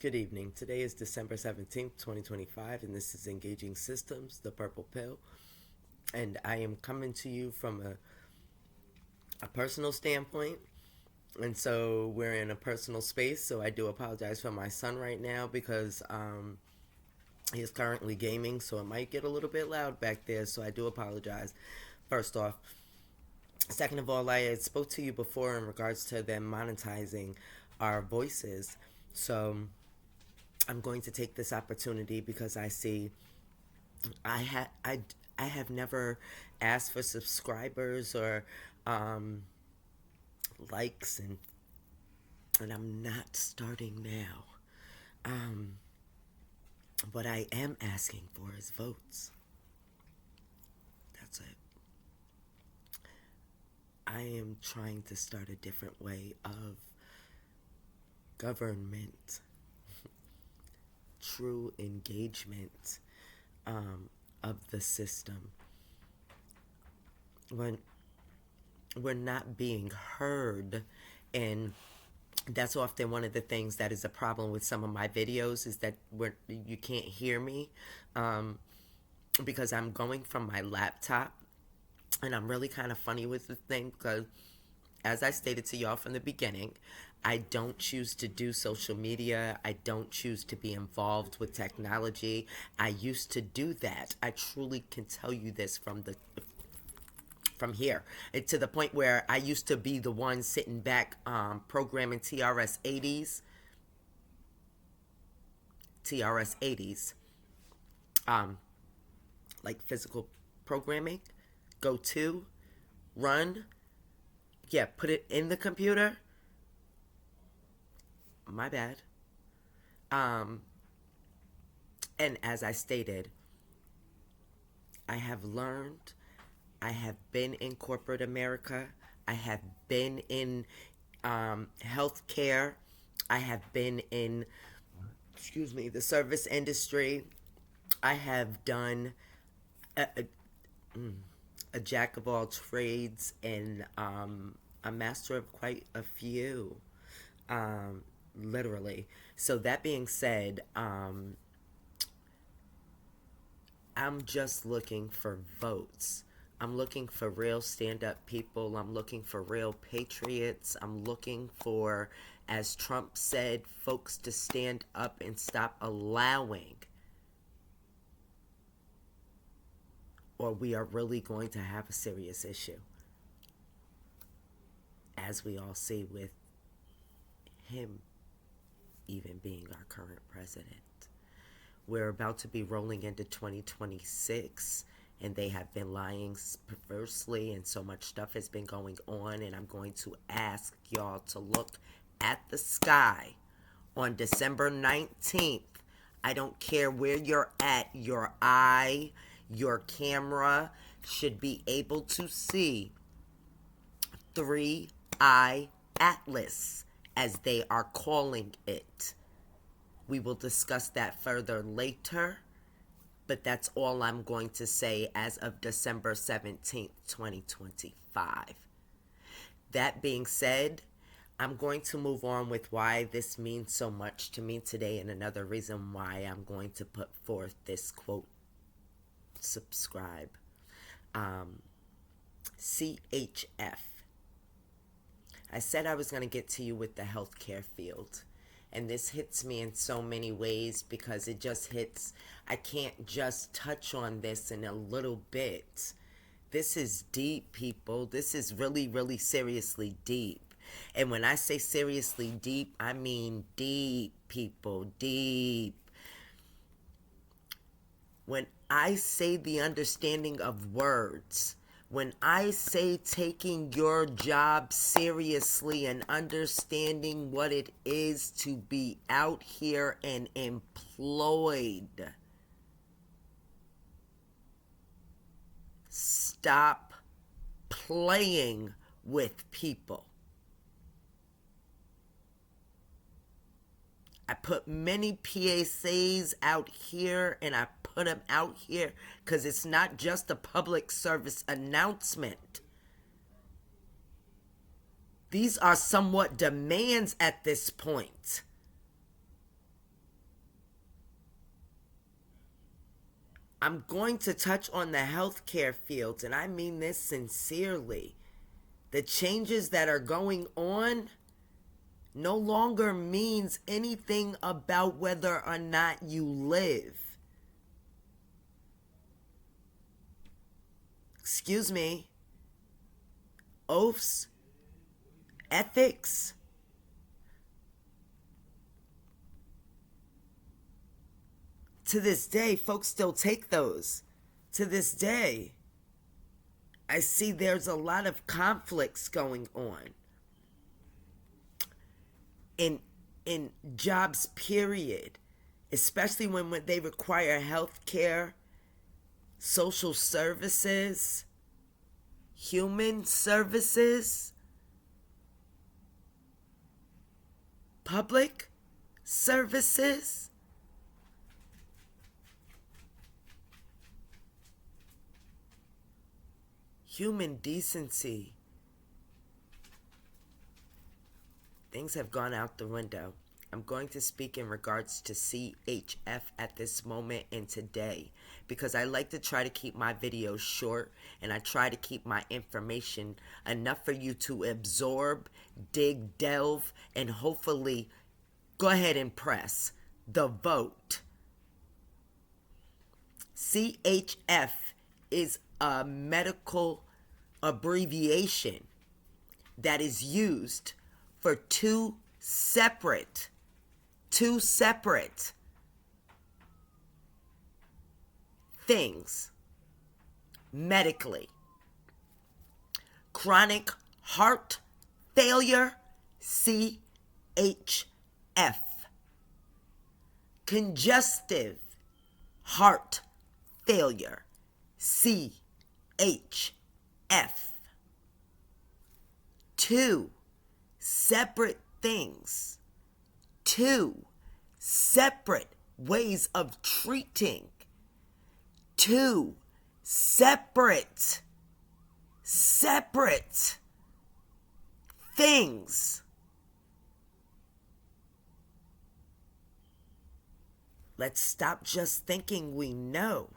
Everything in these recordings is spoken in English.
Good evening. Today is December 17th, 2025, and this is Engaging Systems, the Purple Pill. And I am coming to you from a personal standpoint. And so we're in a personal space, so I do apologize for my son right now because he is currently gaming, so it might get a little bit loud back there, so I do apologize. First off. Second of all, I had spoke to you before in regards to them monetizing our voices. So I'm going to take this opportunity because I see I have never asked for subscribers or um, likes, and I'm not starting now. Um, what I am asking for is votes. That's it. I am trying to start a different way of government, true engagement of the system. When we're not being heard, and that's often one of the things that is a problem with some of my videos is that you can't hear me because I'm going from my laptop, and I'm really kind of funny with the thing because, as I stated to y'all from the beginning, I don't choose to do social media. I don't choose to be involved with technology. I used to do that. I truly can tell you this from here, to the point where I used to be the one sitting back programming TRS-80s, like physical programming, go to, run, yeah, put it in the computer. My bad. Um, and as I stated, I have learned, I have been in corporate America, I have been in healthcare, I have been in, the service industry. I have done a jack of all trades and a master of quite a few, literally. So that being said, I'm just looking for votes. I'm looking for real stand-up people. I'm looking for real patriots. I'm looking for, as Trump said, folks to stand up and stop allowing, or we are really going to have a serious issue, as we all see with him even being our current president. We're about to be rolling into 2026, and they have been lying perversely, and so much stuff has been going on, and I'm going to ask y'all to look at the sky on December 19th. I don't care where you're at, your eye, your camera should be able to see Three-Eye Atlas, as they are calling it. We will discuss that further later, but that's all I'm going to say as of December 17th, 2025. That being said, I'm going to move on with why this means so much to me today, and another reason why I'm going to put forth this quote, subscribe. C.H.F. I said I was going to get to you with the healthcare field. And this hits me in so many ways because it just hits, I can't just touch on this in a little bit. This is deep, people. This is really, really seriously deep. And when I say seriously deep, I mean deep, people, deep. When I say the understanding of words, when I say taking your job seriously and understanding what it is to be out here and employed, stop playing with people. I put many PSAs out here, and I put them out here because it's not just a public service announcement. These are somewhat demands at this point. I'm going to touch on the healthcare field, and I mean this sincerely. The changes that are going on no longer means anything about whether or not you live. Excuse me. Oaths, ethics. To this day, folks still take those. To this day, I see there's a lot of conflicts going on in jobs, period, especially when they require health care, social services, human services, public services. Human decency. Things have gone out the window. I'm going to speak in regards to C.H.F. at this moment and today, because I like to try to keep my videos short, and I try to keep my information enough for you to absorb, dig, delve, and hopefully go ahead and press the vote. C.H.F. is a medical abbreviation that is used for two separate things medically: chronic heart failure, C.H.F. congestive heart failure, C.H.F. Two separate things, two separate ways of treating, two separate things. Let's stop just thinking we know,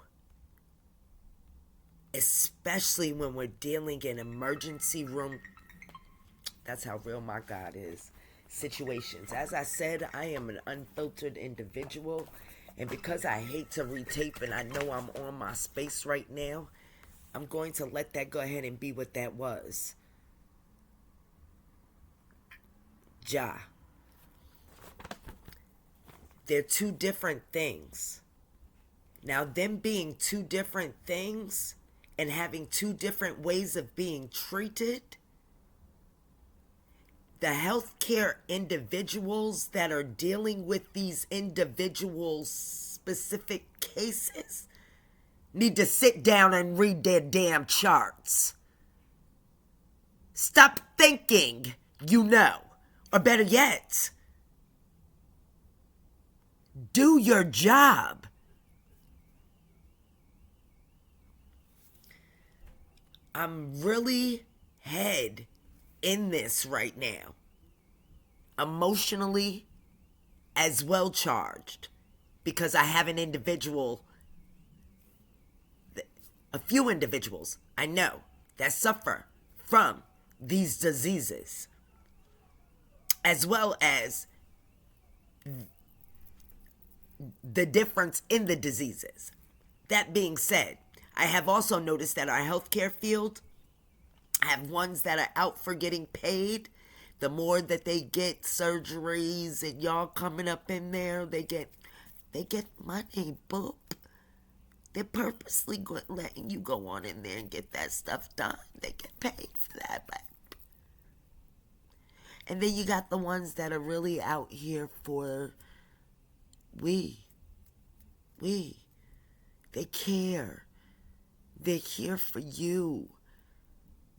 especially when we're dealing in emergency room. That's how real my God is. Situations. As I said, I am an unfiltered individual, and because I hate to retape and I know I'm on my space right now, I'm going to let that go ahead and be what that was. Ja. They're two different things. Now, them being two different things and having two different ways of being treated, the healthcare individuals that are dealing with these individual specific cases need to sit down and read their damn charts. Stop thinking you know. Or better yet, do your job. I'm really head in this right now, emotionally as well charged, because I have a few individuals I know that suffer from these diseases, as well as the difference in the diseases. That being said, I have also noticed that our healthcare field, I have ones that are out for getting paid. The more that they get surgeries and y'all coming up in there, they get money, boop. They're purposely letting you go on in there and get that stuff done. They get paid for that. And then you got the ones that are really out here for they care. They're here for you.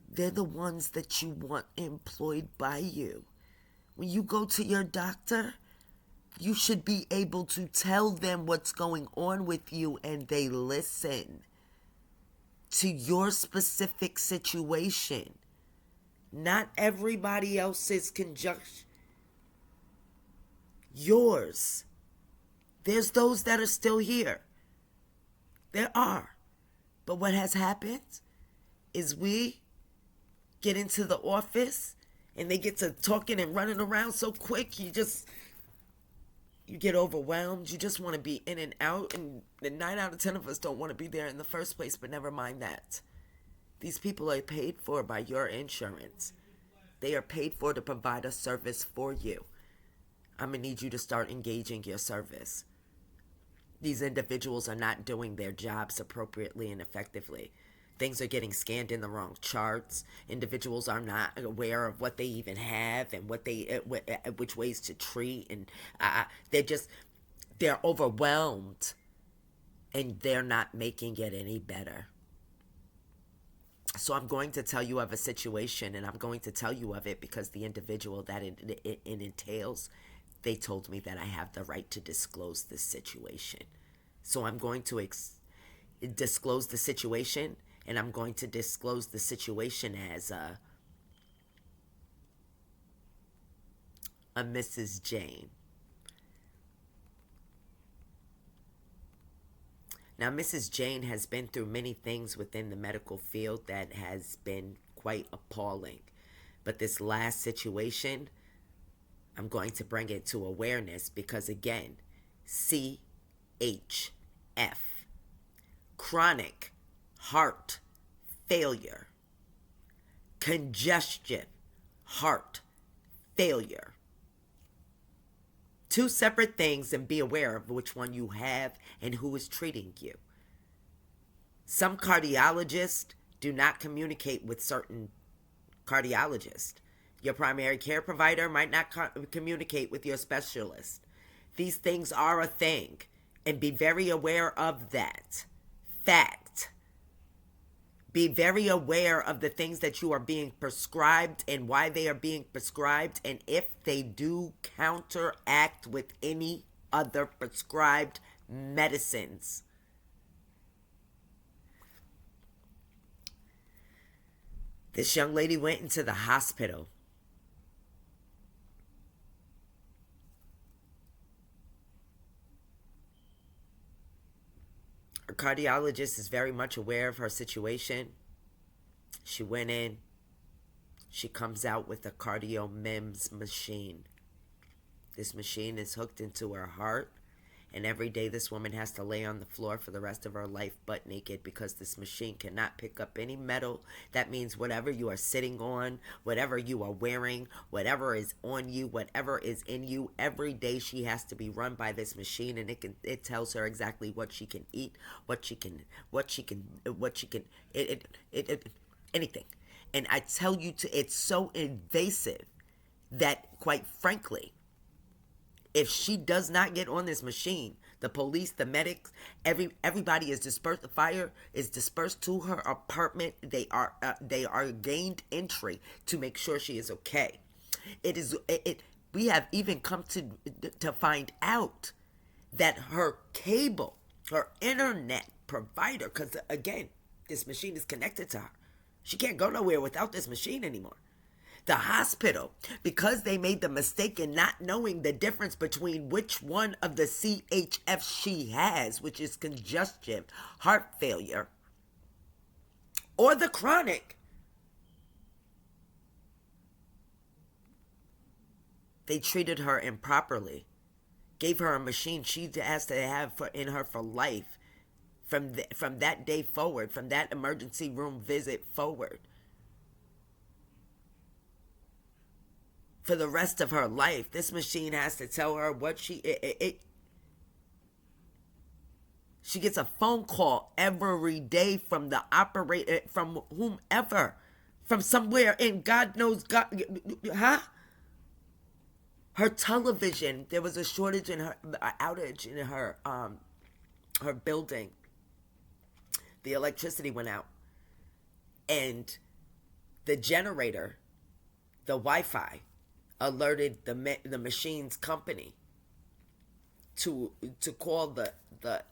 They're the ones that you want employed by you. When you go to your doctor, you should be able to tell them what's going on with you, and they listen to your specific situation. Not everybody else's conjunction. Yours. There's those that are still here. There are. But what has happened is we get into the office and they get to talking and running around so quick, you get overwhelmed. You just want to be in and out, and the 9 out of 10 of us don't want to be there in the first place. But never mind that. These people are paid for by your insurance. They are paid for to provide a service for you. I'm going to need you to start engaging your service. These individuals are not doing their jobs appropriately and effectively. Things are getting scanned in the wrong charts. Individuals are not aware of what they even have and which ways to treat, and they're overwhelmed, and they're not making it any better. So I'm going to tell you of a situation, and I'm going to tell you of it because the individual that it entails, they told me that I have the right to disclose this situation. So I'm going to disclose the situation, and I'm going to disclose the situation as a Mrs. Jane. Now, Mrs. Jane has been through many things within the medical field that has been quite appalling. But this last situation, I'm going to bring it to awareness because, again, C.H.F. Chronic heart failure. Congestive heart failure. Two separate things, and be aware of which one you have and who is treating you. Some cardiologists do not communicate with certain cardiologists. Your primary care provider might not communicate with your specialist. These things are a thing, and be very aware of that. Fact. Be very aware of the things that you are being prescribed and why they are being prescribed, and if they do counteract with any other prescribed medicines. This young lady went into the hospital. Her cardiologist is very much aware of her situation. She went in. She comes out with a cardio MEMS machine. This machine is hooked into her heart. And every day this woman has to lay on the floor for the rest of her life butt naked because this machine cannot pick up any metal. That means whatever you are sitting on, whatever you are wearing, whatever is on you, whatever is in you, every day she has to be run by this machine, and it tells her exactly what she can eat, anything. And I tell you, it's so invasive that, quite frankly, if she does not get on this machine, the police, the medics, everybody is dispersed. The fire is dispersed to her apartment. They are gained entry to make sure she is okay. We have even come to find out that her cable, her internet provider, because again, this machine is connected to her. She can't go nowhere without this machine anymore. The hospital, because they made the mistake in not knowing the difference between which one of the C.H.F. she has, which is congestive heart failure, or the chronic, they treated her improperly, gave her a machine she has to have in her for life, from that day forward, from that emergency room visit forward. For the rest of her life, this machine has to tell her what she gets a phone call every day from the operator, from whomever, from somewhere in God knows God, Her television, there was a shortage in her, outage in her building. The electricity went out, and the generator, the Wi-Fi, alerted the machine's company to call the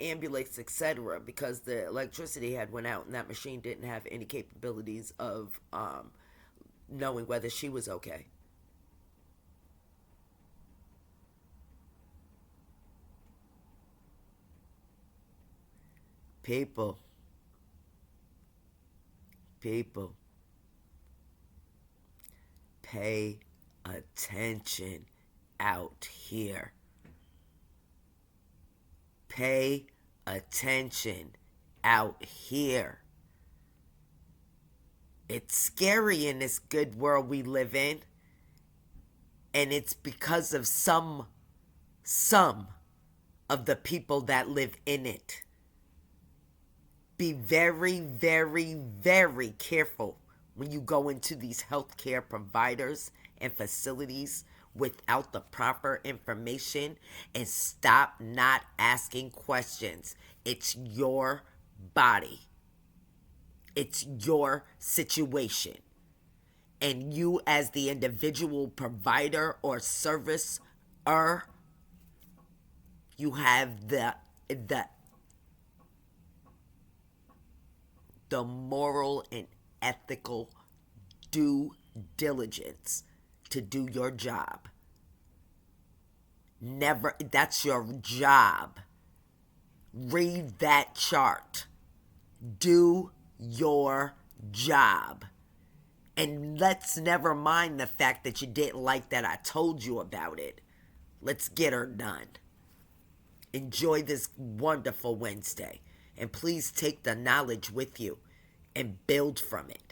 ambulance, etc., because the electricity had went out and that machine didn't have any capabilities of knowing whether she was okay. People, people, pay attention out here. Pay attention out here. It's scary in this good world we live in. And it's because of some of the people that live in it. Be very, very, very careful when you go into these healthcare providers and facilities without the proper information, and stop not asking questions. It's your body. It's your situation. And you as the individual provider or servicer, you have the moral and ethical due diligence to do your job. Never, that's your job. Read that chart. Do your job. And let's never mind the fact that you didn't like that I told you about it. Let's get her done. Enjoy this wonderful Wednesday. And please take the knowledge with you and build from it.